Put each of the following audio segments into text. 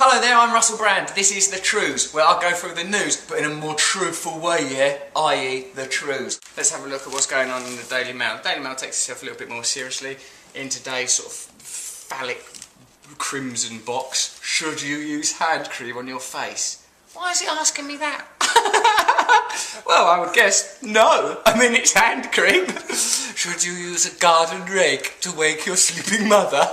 Hello there, I'm Russell Brand. This is the Trews, where I'll go through the news, but in a more truthful way, yeah? I.e. the Trews. Let's have a look at what's going on in the Daily Mail. The Daily Mail takes itself a little bit more seriously in today's sort of phallic crimson box. Should you use hand cream on your face? Why is it asking me that? Well, I would guess no. I mean, it's hand cream. Should you use a garden rake to wake your sleeping mother?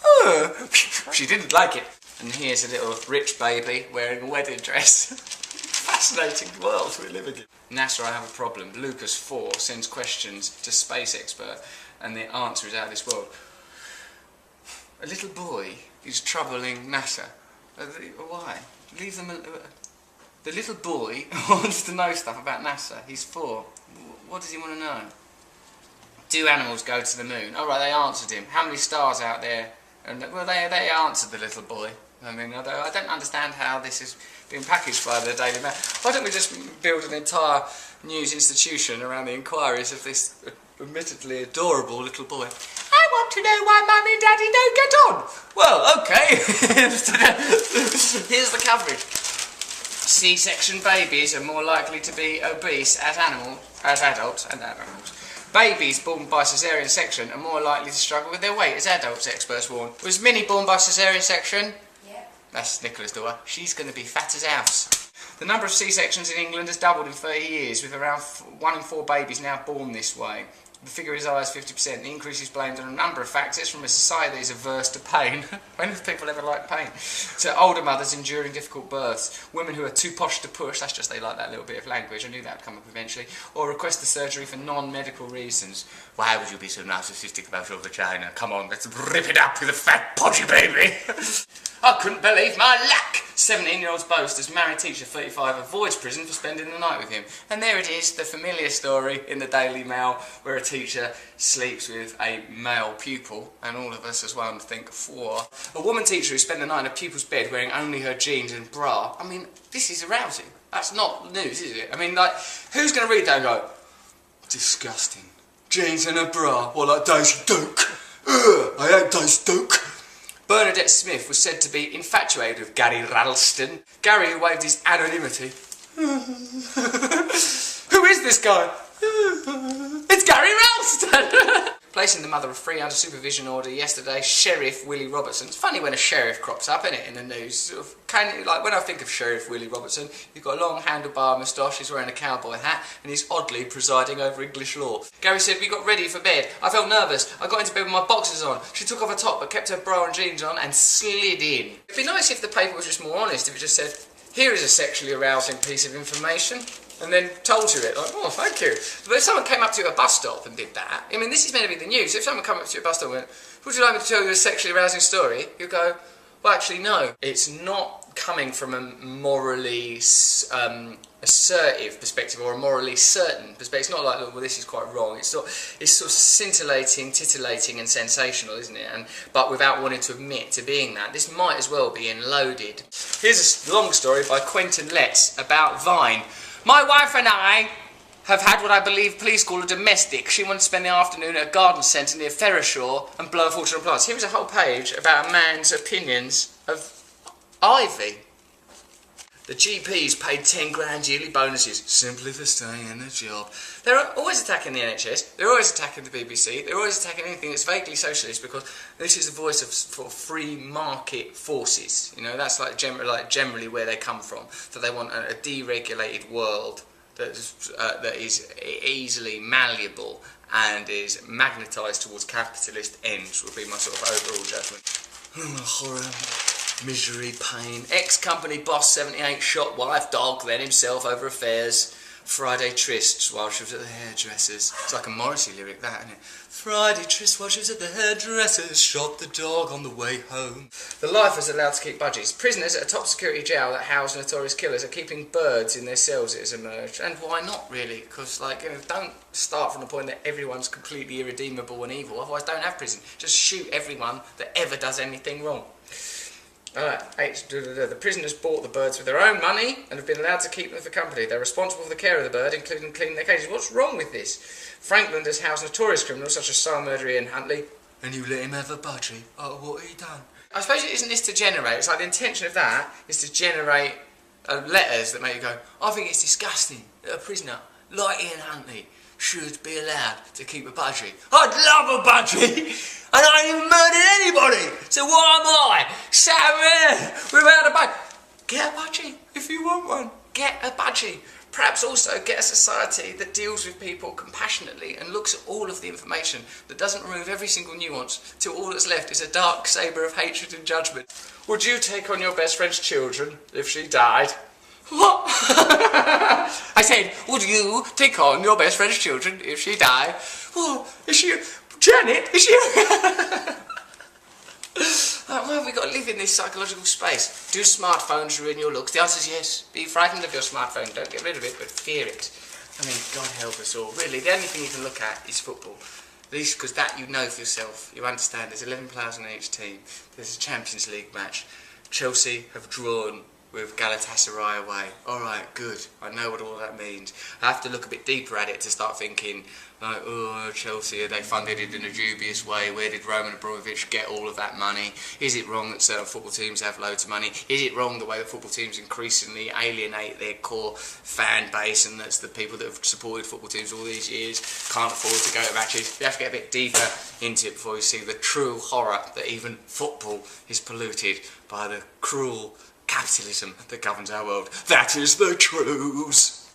Oh, she didn't like it. And here's a little rich baby wearing a wedding dress. Fascinating world we live in. NASA, I have a problem. Lucas 4 sends questions to space expert and the answer is out of this world. A little boy is troubling NASA. Why? Leave them alone. The little boy wants to know stuff about NASA. He's 4. What does he want to know? Do animals go to the moon? All right, they answered him. How many stars out there? And well, they answered the little boy. I mean, I don't understand how this is being packaged by the Daily Mail. Why don't we just build an entire news institution around the inquiries of this admittedly adorable little boy? I want to know why Mummy and Daddy don't get on. Well, okay. Here's the coverage. C-section babies are more likely to be obese as adults. Babies born by caesarean section are more likely to struggle with their weight as adults, experts warn. Was Minnie born by caesarean section? Yeah. That's Nicola's daughter. She's going to be fat as a house. The number of C-sections in England has doubled in 30 years, with around 1 in 4 babies now born this way. The figure is as high as 50%. The increase is blamed on a number of factors, from a society that is averse to pain. When have people ever liked pain? To older mothers enduring difficult births, women who are too posh to push, that's just they like that little bit of language, I knew that would come up eventually, or request the surgery for non-medical reasons. Why would you be so narcissistic about your vagina? Come on, let's rip it up with a fat podgy baby. I couldn't believe my luck! 17-year-old's boast as married teacher 35 avoids prison for spending the night with him. And there it is, the familiar story in the Daily Mail where a teacher sleeps with a male pupil, and all of us as well think, whoa. A woman teacher who spent the night in a pupil's bed wearing only her jeans and bra. I mean, this is arousing. That's not news, is it? I mean, like, who's going to read that and go, disgusting. Jeans and a bra, what, like Daisy Duke? Ugh, I hate Daisy Duke. Bernadette Smith was said to be infatuated with Gary Ralston. Gary, who waived his anonymity. Who is this guy? It's Gary Ralston! Placing the mother of 3 under supervision order yesterday, Sheriff Willie Robertson. It's funny when a sheriff crops up, isn't it, in the news? Sort of, like when I think of Sheriff Willie Robertson, you've got a long handlebar moustache, he's wearing a cowboy hat, and he's oddly presiding over English law. Gary said, we got ready for bed. I felt nervous. I got into bed with my boxers on. She took off her top but kept her bra and jeans on and slid in. It'd be nice if the paper was just more honest, if it just said, here is a sexually arousing piece of information. And then told you it, like, oh, thank you. But if someone came up to you at a bus stop and did that, I mean, this is meant to be the news. If someone came up to you at a bus stop and went, would you like me to tell you a sexually arousing story? You go, well, actually, no. It's not coming from a morally assertive perspective or a morally certain perspective. It's not like, well, this is quite wrong. It's sort of scintillating, titillating and sensational, isn't it? But without wanting to admit to being that. This might as well be loaded. Here's a long story by Quentin Letts about Vine. My wife and I have had what I believe police call a domestic. She wanted to spend the afternoon at a garden centre near Ferryshaw and blow a fortune on plants. Here is a whole page about a man's opinions of ivy. The GPs paid 10 grand yearly bonuses simply for staying in the job. They're always attacking the NHS, they're always attacking the BBC, they're always attacking anything that's vaguely socialist because this is the voice of for free market forces. You know, that's like generally where they come from. So they want a deregulated world that is easily malleable and is magnetised towards capitalist ends, would be my sort of overall judgment. Horror. Misery, pain. Ex-company boss 78 shot wife, dog, then himself over affairs. Friday trysts while she was at the hairdresser's. It's like a Morrissey lyric, that, isn't it? Friday tryst while she was at the hairdresser's. Shot the dog on the way home. The lifers are allowed to keep budgies. Prisoners at a top security jail that house notorious killers are keeping birds in their cells, it has emerged. And why not, really? Because, like, you know, don't start from the point that everyone's completely irredeemable and evil. Otherwise, don't have prison. Just shoot everyone that ever does anything wrong. The prisoners bought the birds with their own money and have been allowed to keep them for company. They're responsible for the care of the bird, including cleaning their cages. What's wrong with this? Frankland has housed notorious criminals such as Sale Murderer and Huntley. And you let him have a budgie? Oh, what he done? I suppose it isn't this to generate, it's like the intention of that is to generate letters that make you go, I think it's disgusting that a prisoner like Ian Huntley should be allowed to keep a budgie. I'd love a budgie, and I ain't even murdered anybody, so why am I sat there without a budgie? Get a budgie if you want one. Get a budgie. Perhaps also get a society that deals with people compassionately and looks at all of the information, that doesn't remove every single nuance, till all that's left is a dark sabre of hatred and judgment. Would you take on your best friend's children if she died? What? I said, would you take on your best friend's children if she died? Well, is she... Janet, is she... Like, why have we got to live in this psychological space? Do smartphones ruin your looks? The answer is yes. Be frightened of your smartphone. Don't get rid of it, but fear it. I mean, God help us all. Really, the only thing you can look at is football. At least because that you know for yourself. You understand there's 11 players on each team. There's a Champions League match. Chelsea have drawn with Galatasaray away. Alright, good. I know what all that means. I have to look a bit deeper at it to start thinking, like, oh, Chelsea, they funded it in a dubious way. Where did Roman Abramovich get all of that money? Is it wrong that certain football teams have loads of money? Is it wrong the way that football teams increasingly alienate their core fan base, and that's the people that have supported football teams all these years can't afford to go to matches? You have to get a bit deeper into it before you see the true horror that even football is polluted by the cruel capitalism that governs our world. That is the Trews.